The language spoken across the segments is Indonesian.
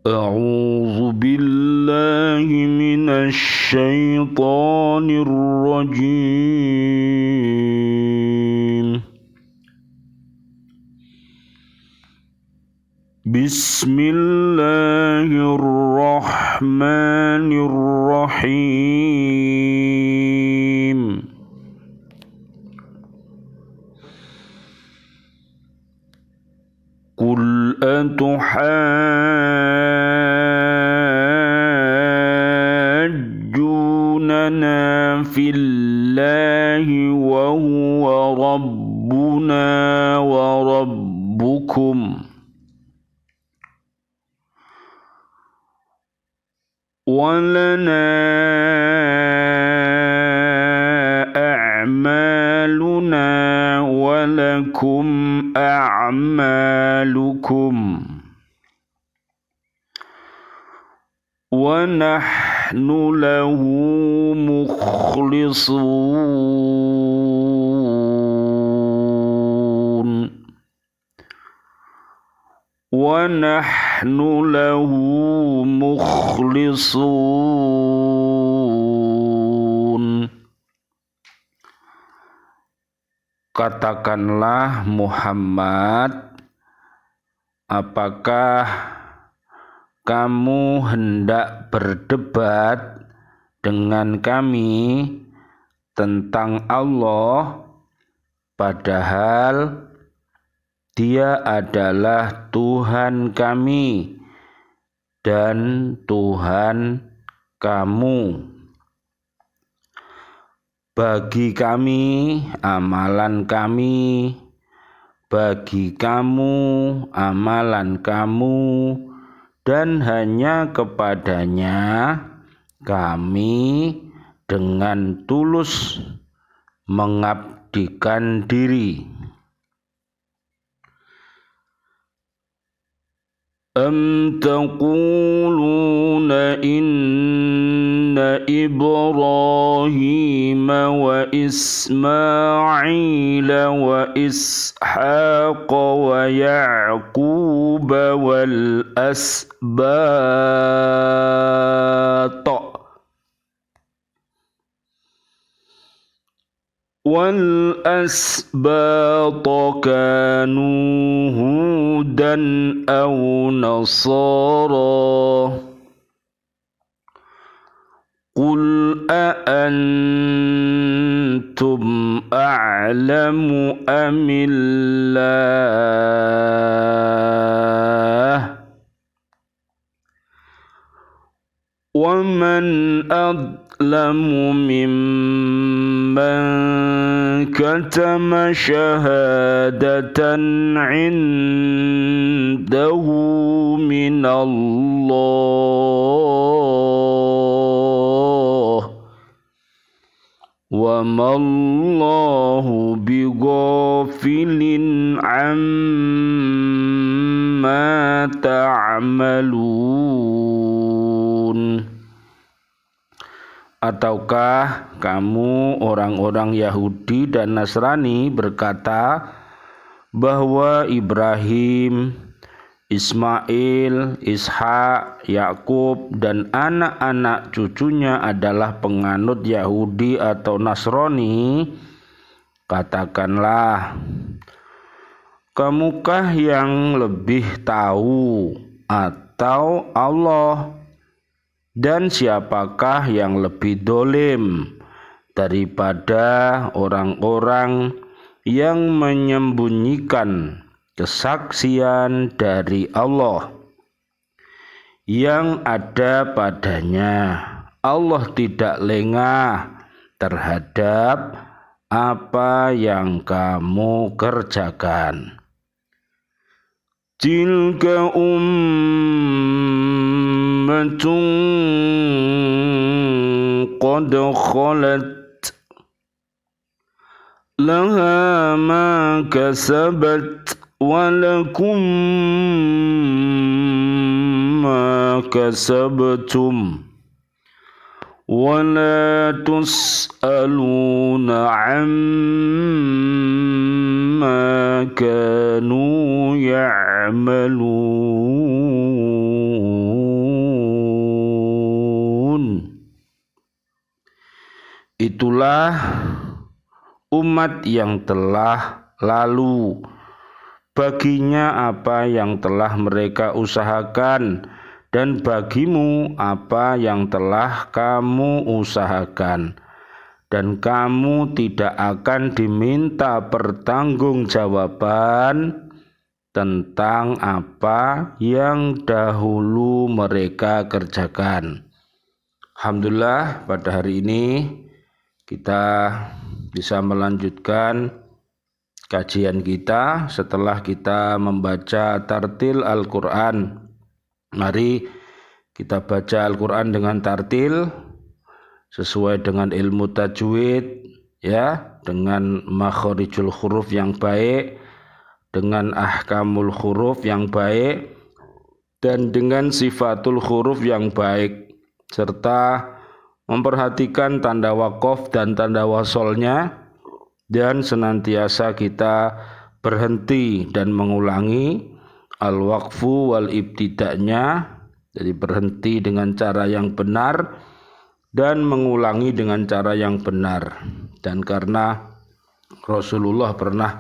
أعوذ بالله من الشيطان الرجيم. بسم الله الرحمن الرحيم. قل أتحاجوننا في الله وهو ربنا وربكم ولنا أعمالنا ولكم أعمالكم ونحن له مخلصون Katakanlah Muhammad, apakah kamu hendak berdebat dengan kami tentang Allah, padahal Dia adalah Tuhan kami dan Tuhan kamu. Bagi kami amalan kami, bagi kamu amalan kamu, dan hanya kepadanya kami dengan tulus mengabdikan diri. Am taquluna inna Ibrahim wa Ismail wa Ishaq wa Ya'qub wal asbat كانوا هودا أو نصارى قل أأنتم أعلم أم الله ومن أظلم ممن كتم شهادة عنده من الله وما الله بغافل عما تعملون. Ataukah kamu orang-orang Yahudi dan Nasrani berkata bahwa Ibrahim, Ismail, Ishak, Yakub, dan anak-anak cucunya adalah penganut Yahudi atau Nasrani? Katakanlah, kamukah yang lebih tahu atau Allah? Dan siapakah yang lebih dolim daripada orang-orang yang menyembunyikan kesaksian dari Allah yang ada padanya? Allah tidak lengah terhadap apa yang kamu kerjakan. Tilka ummatun qad khalat laha ma kasabat wa lakum ma kasabtum wa la tus'aluna amma kanu ya'malun. itulah umat yang telah lalu, baginya apa yang telah mereka usahakan, dan bagimu apa yang telah kamu usahakan, dan kamu tidak akan diminta pertanggungjawaban tentang apa yang dahulu mereka kerjakan. Alhamdulillah, pada hari ini kita bisa melanjutkan kajian kita setelah kita membaca tartil Al-Quran. Mari kita baca Al-Quran dengan tartil sesuai dengan ilmu tajwid, ya, dengan makhorijul huruf yang baik, dengan ahkamul huruf yang baik, dan dengan sifatul huruf yang baik, serta memperhatikan tanda waqaf dan tanda wasolnya, dan senantiasa kita berhenti dan mengulangi al-waqfu wal ibtida'nya, jadi berhenti dengan cara yang benar dan mengulangi dengan cara yang benar. Dan karena Rasulullah pernah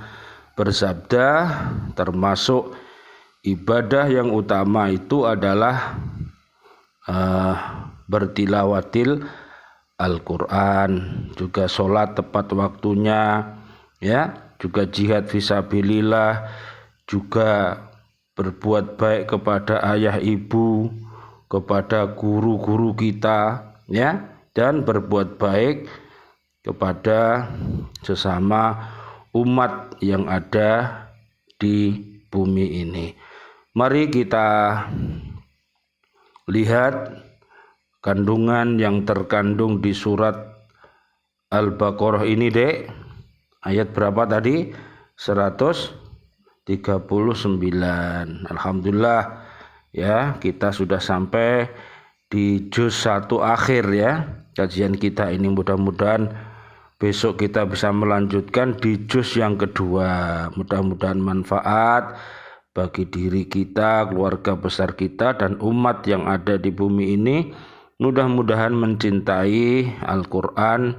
bersabda, termasuk ibadah yang utama itu adalah bertilawatil Al-Quran, juga sholat tepat waktunya, ya, juga jihad fisabilillah, juga berbuat baik kepada ayah ibu, kepada guru-guru kita, ya, dan berbuat baik kepada sesama umat yang ada di bumi ini. Mari kita lihat kandungan yang terkandung di surat Al-Baqarah ini, Dek. Ayat berapa tadi? 139. Alhamdulillah, ya, kita sudah sampai di juz 1 akhir, ya, kajian kita ini. Mudah-mudahan besok kita bisa melanjutkan di juz yang kedua. Mudah-mudahan manfaat bagi diri kita, keluarga besar kita, dan umat yang ada di bumi ini. Mudah-mudahan mencintai Al-Quran,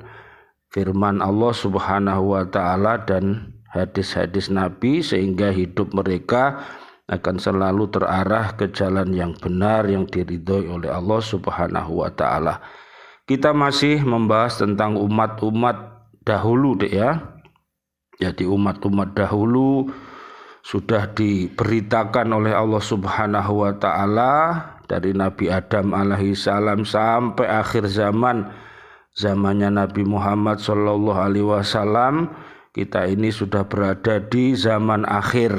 firman Allah Subhanahu wa Ta'ala, dan hadis-hadis Nabi, sehingga hidup mereka akan selalu terarah ke jalan yang benar yang diridhoi oleh Allah Subhanahu wa Ta'ala. Kita masih membahas tentang umat-umat dahulu, Dek, ya. Jadi umat-umat dahulu sudah diberitakan oleh Allah Subhanahu wa Ta'ala dari Nabi Adam alaihi salam sampai akhir zaman, zamannya Nabi Muhammad sallallahu alaihi wasallam. Kita ini sudah berada di zaman akhir,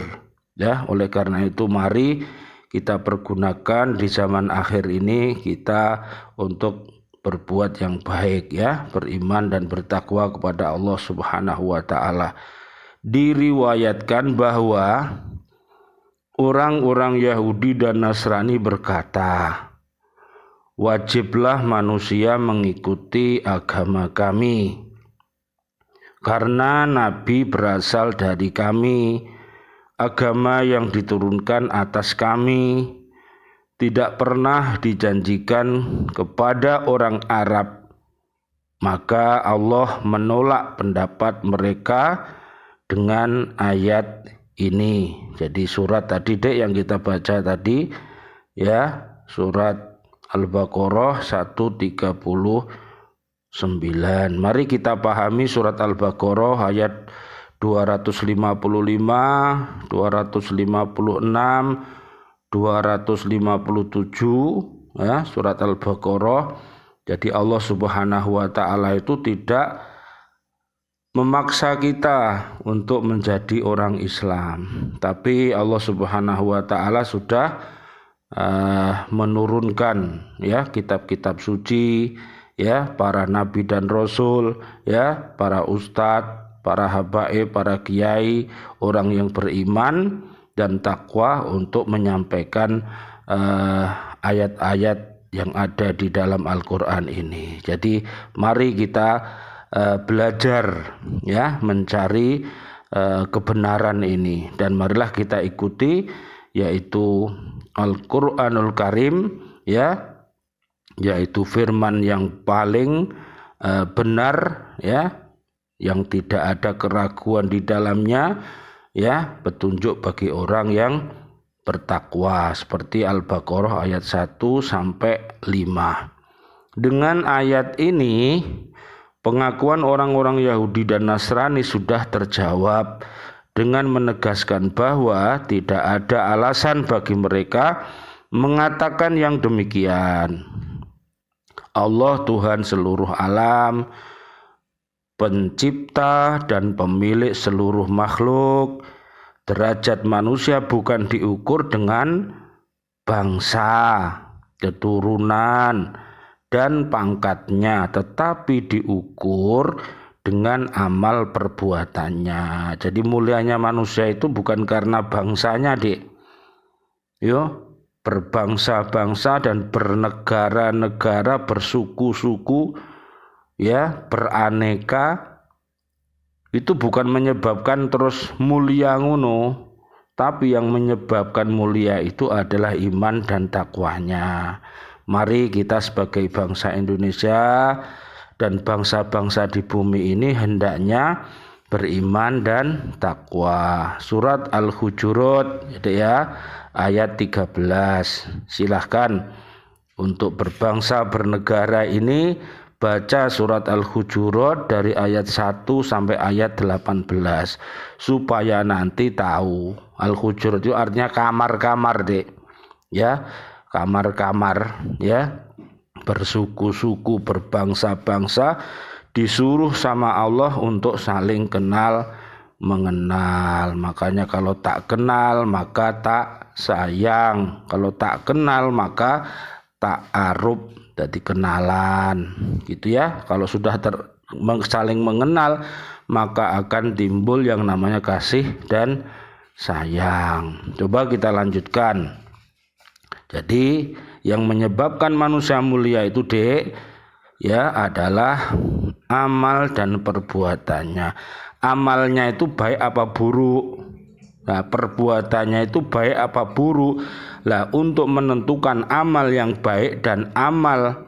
ya. Oleh karena itu mari kita pergunakan di zaman akhir ini kita untuk berbuat yang baik, ya, beriman dan bertakwa kepada Allah Subhanahu wa Ta'ala. Diriwayatkan bahwa orang-orang Yahudi dan Nasrani berkata, wajiblah manusia mengikuti agama kami, karena Nabi berasal dari kami, agama yang diturunkan atas kami tidak pernah dijanjikan kepada orang Arab. Maka Allah menolak pendapat mereka dengan ayat ini. Jadi surat tadi, Dek, yang kita baca tadi, ya, surat Al-Baqarah 139. Mari kita pahami surat Al-Baqarah ayat 255, 256, 257, ya, surat Al-Baqarah. Jadi Allah Subhanahu wa Ta'ala itu tidak memaksa kita untuk menjadi orang Islam, tapi Allah Subhanahu wa Ta'ala sudah menurunkan, ya, kitab-kitab suci, ya, para nabi dan rasul, ya, para ustadz, para habaib, para kiai, orang yang beriman dan takwa untuk menyampaikan ayat-ayat yang ada di dalam Al-Quran ini. Jadi mari kita belajar, ya, mencari kebenaran ini, dan marilah kita ikuti, yaitu Al-Quranul Karim, ya, yaitu firman yang paling benar ya, yang tidak ada keraguan di dalamnya ya, petunjuk bagi orang yang bertakwa, seperti Al-Baqarah ayat 1 sampai 5. Dengan ayat ini pengakuan orang-orang Yahudi dan Nasrani sudah terjawab dengan menegaskan bahwa tidak ada alasan bagi mereka mengatakan yang demikian. Allah Tuhan seluruh alam, pencipta dan pemilik seluruh makhluk. Derajat manusia bukan diukur dengan bangsa, keturunan, dan pangkatnya, tetapi diukur dengan amal perbuatannya. Jadi mulianya manusia itu bukan karena bangsanya, Dik. Yo, berbangsa-bangsa dan bernegara-negara, bersuku-suku, ya, beraneka, itu bukan menyebabkan terus mulia ngono, tapi yang menyebabkan mulia itu adalah iman dan takwanya. Mari kita sebagai bangsa Indonesia dan bangsa-bangsa di bumi ini hendaknya beriman dan takwa. Surat Al-Hujurat ya, ayat 13. Silahkan untuk berbangsa bernegara ini baca surat Al-Hujurat dari ayat 1 sampai ayat 18 supaya nanti tahu. Al-Hujurat itu artinya kamar-kamar, Dek. Ya, kamar-kamar ya, bersuku-suku, berbangsa-bangsa disuruh sama Allah untuk saling kenal mengenal. Makanya kalau tak kenal maka tak sayang, kalau tak kenal maka tak aruf, jadi kenalan gitu ya. Kalau sudah saling mengenal maka akan timbul yang namanya kasih dan sayang. Coba kita lanjutkan. Jadi yang menyebabkan manusia mulia itu, Dek, ya, adalah amal dan perbuatannya. Amalnya itu baik apa buruk. Nah, perbuatannya itu baik apa buruk. Lah, untuk menentukan amal yang baik dan amal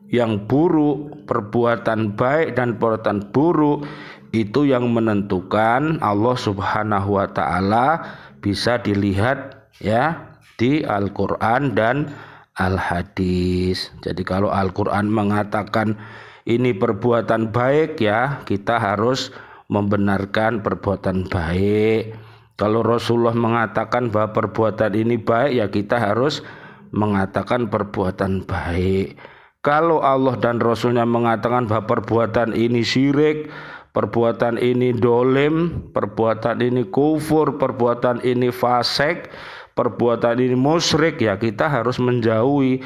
yang buruk, perbuatan baik dan perbuatan buruk, itu yang menentukan Allah Subhanahu wa taala, bisa dilihat ya di Al-Quran dan Al-Hadis. Jadi kalau Al-Quran mengatakan ini perbuatan baik ya, kita harus membenarkan perbuatan baik. Kalau Rasulullah mengatakan bahwa perbuatan ini baik ya, kita harus mengatakan perbuatan baik. Kalau Allah dan Rasulnya mengatakan bahwa perbuatan ini syirik, perbuatan ini dolim, perbuatan ini kufur, perbuatan ini fasik, perbuatan ini musyrik, ya kita harus menjauhi.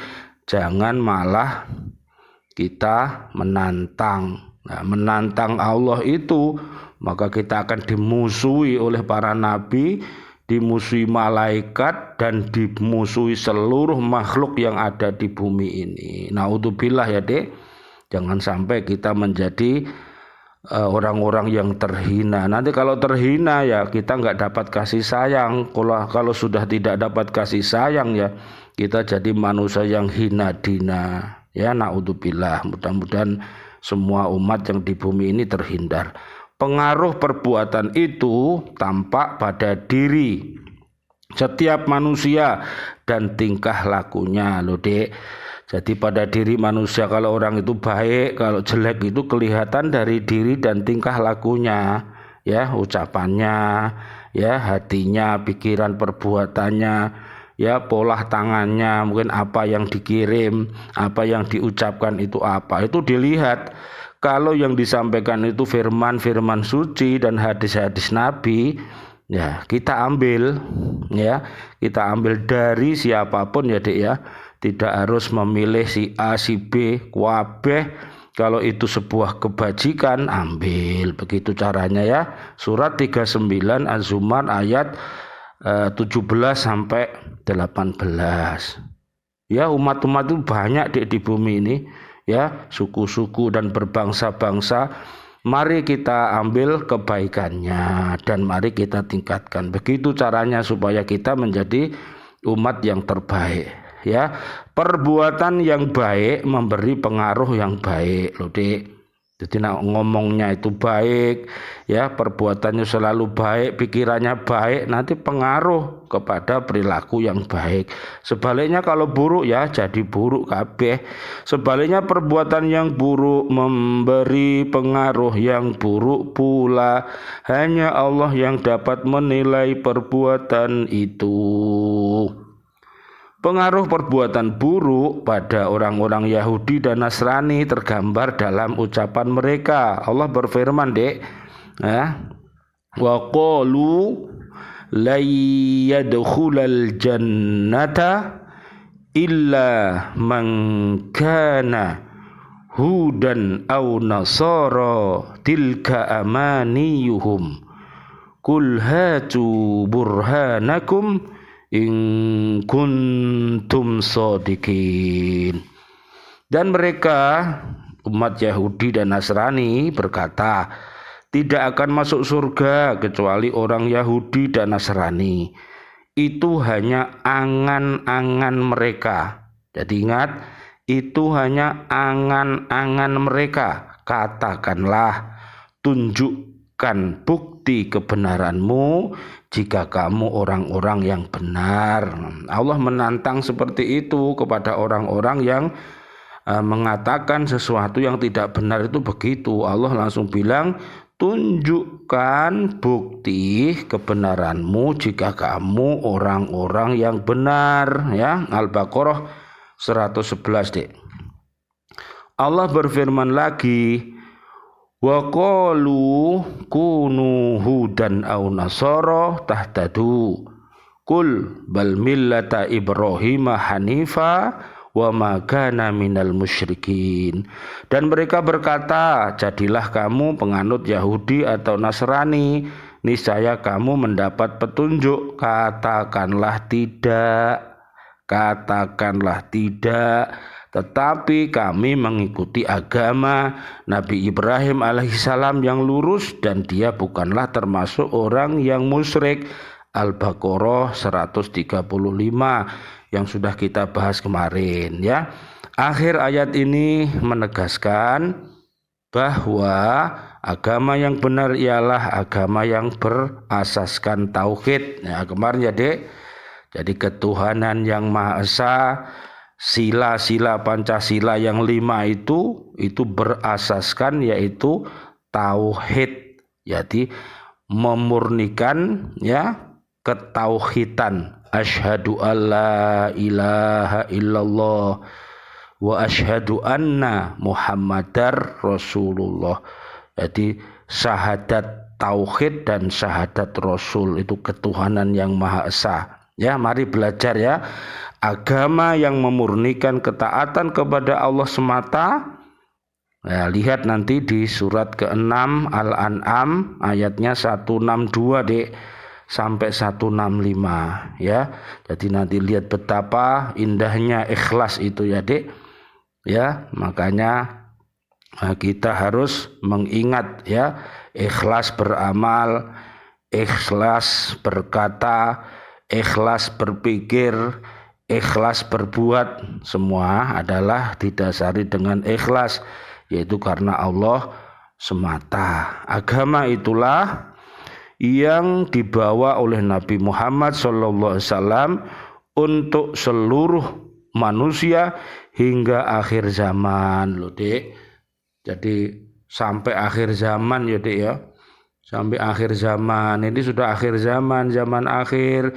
Jangan malah kita menantang. Nah, menantang Allah itu maka kita akan dimusuhi oleh para nabi, dimusuhi malaikat, dan dimusuhi seluruh makhluk yang ada di bumi ini. Naudzubillah ya, Dek. Jangan sampai kita menjadi orang-orang yang terhina. Nanti kalau terhina ya kita nggak dapat kasih sayang. Kalau sudah tidak dapat kasih sayang ya kita jadi manusia yang hina dina. Ya, naudzubillah. Mudah-mudahan semua umat yang di bumi ini terhindar. Pengaruh perbuatan itu tampak pada diri setiap manusia dan tingkah lakunya, loh, Dek. Jadi pada diri manusia, kalau orang itu baik, kalau jelek itu kelihatan dari diri dan tingkah lakunya, ya, ucapannya, ya, hatinya, pikiran, perbuatannya, ya, pola tangannya, mungkin apa yang dikirim, apa yang diucapkan itu apa, itu dilihat. Kalau yang disampaikan itu firman-firman suci dan hadis-hadis Nabi, ya kita ambil, ya kita ambil dari siapapun ya, Dek, ya. Tidak harus memilih si A, si B, kuabeh. Kalau itu sebuah kebajikan, ambil. Begitu caranya ya. Surat 39 Az-Zumar ayat 17 sampai 18. Ya, umat-umat itu banyak di bumi ini, ya, suku-suku dan berbangsa-bangsa. Mari kita ambil kebaikannya dan mari kita tingkatkan. Begitu caranya supaya kita menjadi umat yang terbaik. ya. Perbuatan yang baik memberi pengaruh yang baik loh Dek. Jadi ngomongnya itu baik, ya, perbuatannya selalu baik, pikirannya baik, nanti pengaruh kepada perilaku yang baik. Sebaliknya kalau buruk ya jadi buruk kabeh. Sebaliknya perbuatan yang buruk memberi pengaruh yang buruk pula. Hanya Allah yang dapat menilai perbuatan itu. Pengaruh perbuatan buruk pada orang-orang Yahudi dan Nasrani tergambar dalam ucapan mereka. Allah berfirman, Dek, ya, wa qalu la yadkhulal jannata illa man kana hudan aw nasara tilka amaniyuhum qul hatu burhanakum in kuntum shodiqin. Dan mereka umat Yahudi dan Nasrani berkata, tidak akan masuk surga kecuali orang Yahudi dan Nasrani. Itu hanya angan-angan mereka. Jadi ingat, itu hanya angan-angan mereka. Katakanlah, tunjukkan bukti kebenaranmu jika kamu orang-orang yang benar. Allah menantang seperti itu kepada orang-orang yang mengatakan sesuatu yang tidak benar itu begitu. Allah langsung bilang, tunjukkan bukti kebenaranmu jika kamu orang-orang yang benar, ya. Al-Baqarah 111, Dek. Allah berfirman lagi, wa qalu kunu hudan aw nasara tahtadu qul bal millata ibrahim hanifa wa ma kana minal musyrikin. Dan mereka berkata, jadilah kamu penganut Yahudi atau Nasrani, niscaya kamu mendapat petunjuk. Katakanlah tidak, katakanlah tidak, tetapi kami mengikuti agama Nabi Ibrahim alaihissalam yang lurus dan dia bukanlah termasuk orang yang musyrik. Al-Baqarah 135 yang sudah kita bahas kemarin, ya. Akhir ayat ini menegaskan bahwa agama yang benar ialah agama yang berasaskan tauhid. Nah, kemarin ya, Dek. Jadi ketuhanan yang Maha Esa, sila-sila Pancasila yang 5 itu berasaskan yaitu tauhid. Jadi memurnikan, ya, ketauhidan. Asyhadu alla ilaha illallah wa asyhadu anna Muhammadar Rasulullah. Jadi syahadat tauhid dan syahadat Rasul itu ketuhanan yang Maha Esa. Ya, mari belajar, ya. Agama yang memurnikan ketaatan kepada Allah semata. Nah, lihat nanti di surat ke-6 Al-An'am ayatnya 162, Dek, sampai 165, ya. Jadi nanti lihat betapa indahnya ikhlas itu, ya, Dek. Ya, makanya kita harus mengingat, ya, ikhlas beramal, ikhlas berkata, ikhlas berpikir, ikhlas berbuat, semua adalah didasari dengan ikhlas, yaitu karena Allah semata. Agama itulah yang dibawa oleh Nabi Muhammad SAW untuk seluruh manusia hingga akhir zaman, loh, Dek. Jadi sampai akhir zaman, ya, Dek, ya. Sampai akhir zaman. Ini sudah akhir zaman, zaman akhir.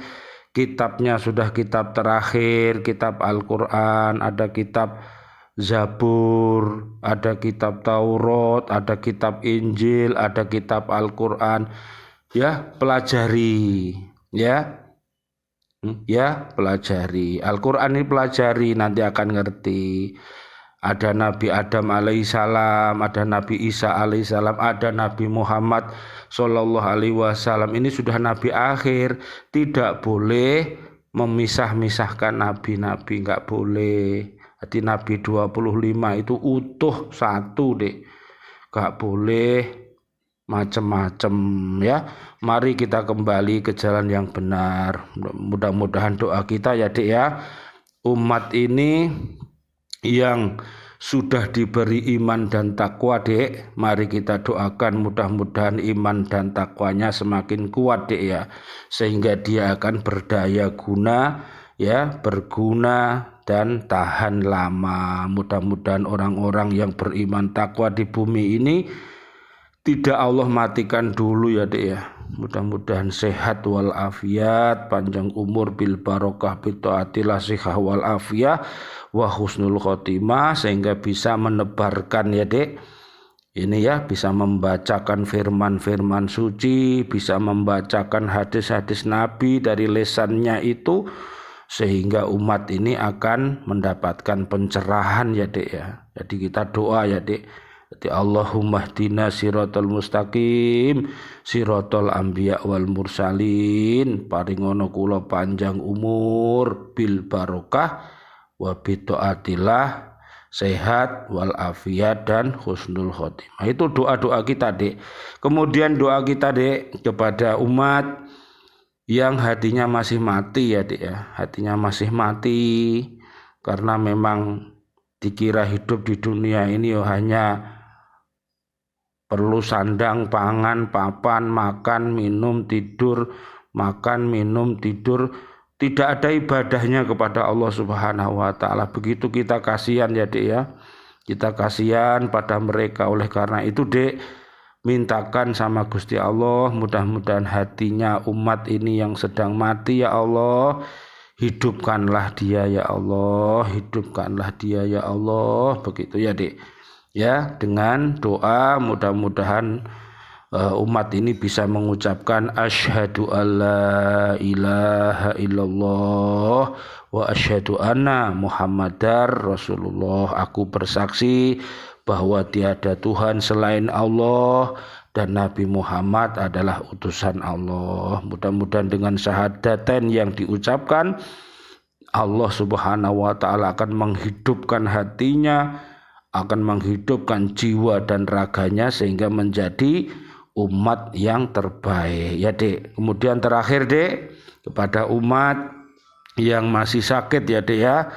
Kitabnya sudah kitab terakhir, kitab Al-Quran, ada kitab Zabur, ada kitab Taurat, ada kitab Injil, ada kitab Al-Quran. Ya, pelajari, ya. Ya, pelajari. Al-Quran ini pelajari, nanti akan ngerti. Ada Nabi Adam alaihissalam, ada Nabi Isa alaihissalam, ada Nabi Muhammad sallallahu alaihi wasallam. Ini sudah nabi akhir. Tidak boleh memisah-misahkan nabi-nabi, enggak boleh. Jadi Nabi 25 itu utuh satu, Dek. Enggak boleh macam-macam, ya. Mari kita kembali ke jalan yang benar. Mudah-mudahan doa kita, ya, Dek, ya, umat ini yang sudah diberi iman dan takwa, Dek. Mari kita doakan mudah-mudahan iman dan takwanya semakin kuat, Dek, ya. Sehingga dia akan berdaya guna, ya, berguna dan tahan lama. Mudah-mudahan orang-orang yang beriman takwa di bumi ini tidak Allah matikan dulu, ya, Dek, ya. Mudah-mudahan sehat wal afiat, panjang umur bil barokah bi taatillah sihah wal afiyah wa husnul khotimah, sehingga bisa menebarkan, ya, Dek, ini, ya, bisa membacakan firman-firman suci, bisa membacakan hadis-hadis Nabi dari lesannya itu, sehingga umat ini akan mendapatkan pencerahan, ya, Dek, ya. Jadi kita doa, ya, Dek. Jadi Allahumma hdina siratal mustaqim siratal anbiya wal mursalin, paringono kula panjang umur bil barokah wa bi taatillah sehat wal afiat dan husnul khotimah. Itu doa-doa kita, Dek. Kemudian doa kita, Dek, kepada umat yang hatinya masih mati, ya, Dek, ya. Hatinya masih mati karena memang dikira hidup di dunia ini hanya perlu sandang, pangan, papan, makan, minum, tidur, makan, minum, tidur. Tidak ada ibadahnya kepada Allah Subhanahu wa ta'ala. Begitu kita kasihan, ya, Dek, ya. Kita kasihan pada mereka. Oleh karena itu, Dek, mintakan sama Gusti Allah, mudah-mudahan hatinya umat ini yang sedang mati, ya Allah, hidupkanlah dia, ya Allah, hidupkanlah dia, ya Allah. Begitu, ya, Dek. Ya, dengan doa mudah-mudahan umat ini bisa mengucapkan asyhadu alla ilaha illallah wa asyhadu anna muhammadar rasulullah. Aku bersaksi bahwa tiada Tuhan selain Allah dan Nabi Muhammad adalah utusan Allah. Mudah-mudahan dengan syahadatain yang diucapkan, Allah Subhanahu wa ta'ala akan menghidupkan hatinya, akan menghidupkan jiwa dan raganya, sehingga menjadi umat yang terbaik, ya, Dek. Kemudian terakhir, Dek, kepada umat yang masih sakit, ya, Dek, ya.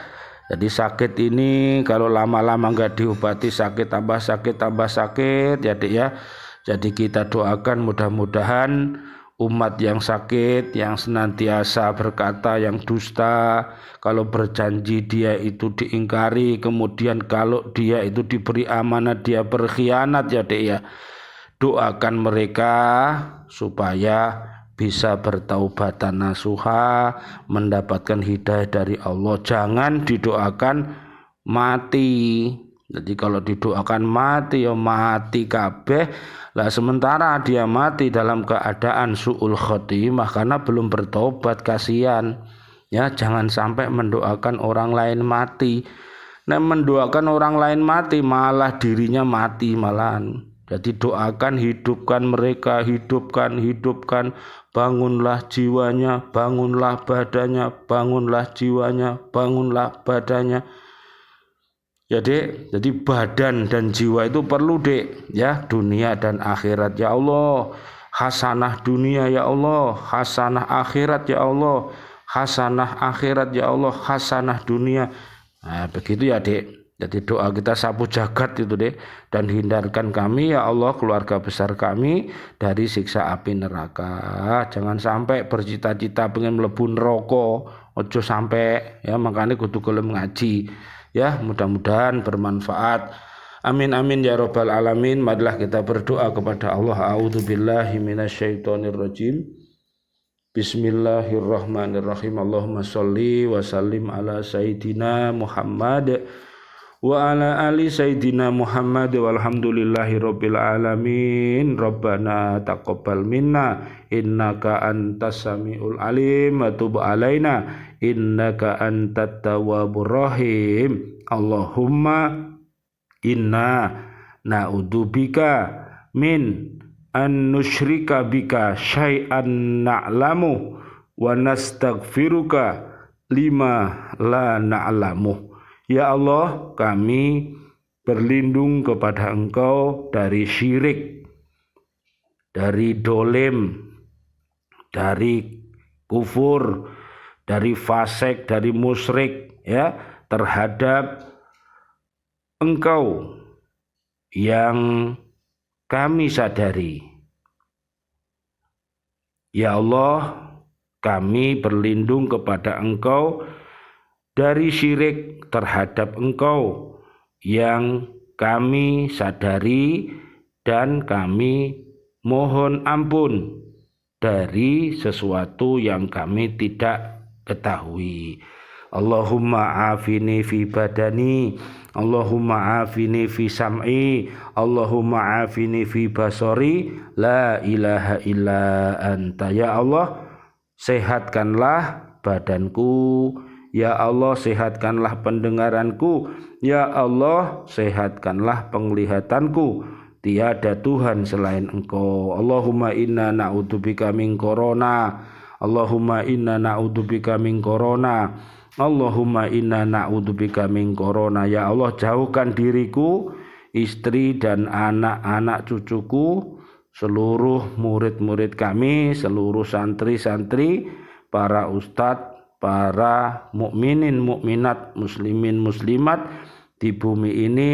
Jadi sakit ini kalau lama-lama enggak diobati, sakit tambah sakit tambah sakit, ya, Dek, ya. Jadi kita doakan mudah-mudahan umat yang sakit, yang senantiasa berkata yang dusta, kalau berjanji dia itu diingkari, kemudian kalau dia itu diberi amanat dia berkhianat, ya, Dek, ya. Doakan mereka supaya bisa bertaubatan nasuha, mendapatkan hidayah dari Allah. Jangan didoakan mati. Jadi kalau didoakan mati, ya mati kabeh. Lah sementara dia mati dalam keadaan su'ul khotimah karena belum bertobat, kasihan. Ya, jangan sampai mendoakan orang lain mati. Nah, mendoakan orang lain mati malah dirinya mati malahan. Jadi doakan, hidupkan mereka, hidupkan, bangunlah jiwanya, bangunlah badannya, bangunlah jiwanya, bangunlah badannya. Ya, Dek, jadi badan dan jiwa itu perlu, Dek, ya, dunia dan akhirat, ya Allah. Hasanah dunia, ya Allah, hasanah akhirat, ya Allah, hasanah akhirat, ya Allah, hasanah dunia. Nah, begitu, ya, Dek. Jadi doa kita sapu jagat itu, Dek, dan hindarkan kami, ya Allah, keluarga besar kami dari siksa api neraka. Jangan sampai bercita-cita pengen mlebu neraka, ojo sampai, ya, makanya kudu gelem ngaji. Ya, mudah-mudahan bermanfaat. Amin amin ya rabbal alamin. Marilah kita berdoa kepada Allah. A'udzubillahi minasyaitonirrajim. Bismillahirrahmanirrahim. Allahumma sholli wa sallim ala sayyidina Muhammad wa ala ali sayyidina Muhammad walhamdulillahi rabbil alamin. Rabbana taqabbal minna innaka antas samiul alim wa tub alaina innaka antat tawwabur rahim. Allahumma inna na'udzubika min an nusyrika bika syai'an na'lamu wa nastaghfiruka lima la na'lamu. Ya Allah, kami berlindung kepada Engkau dari syirik, dari dolim, dari kufur, dari fasik, dari musyrik ya terhadap Engkau yang kami sadari. Ya Allah, kami berlindung kepada Engkau dari syirik terhadap Engkau yang kami sadari dan kami mohon ampun dari sesuatu yang kami tidak ketahui. Allahumma afini fi badani, Allahumma afini fi sam'i, Allahumma afini fi basari, la ilaha illa anta. Ya Allah, sehatkanlah badanku, ya Allah sehatkanlah pendengaranku, ya Allah sehatkanlah penglihatanku. Tiada Tuhan selain Engkau. Allahumma inna na'udzubika min corona, Allahumma inna na'udzubika min corona, Allahumma inna na'udzubika min corona. Ya Allah, jauhkan diriku, istri dan anak-anak cucuku, seluruh murid-murid kami, seluruh santri-santri, para ustadz, para mukminin mukminat, muslimin muslimat di bumi ini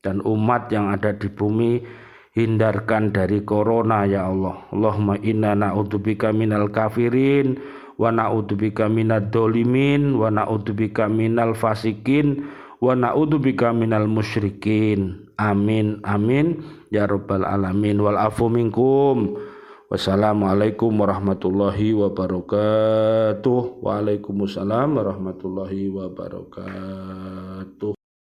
dan umat yang ada di bumi, hindarkan dari corona ya Allah. Allahumma inna na'udzubika minal kafirin wa na'udzubika minad dolimin wa na'udzubika minal fasikin wa na'udzubika minal musyrikin. Amin amin ya rabbal alamin. Wal afu minkum. Wassalamualaikum warahmatullahi wabarakatuh. Waalaikumsalam warahmatullahi wabarakatuh.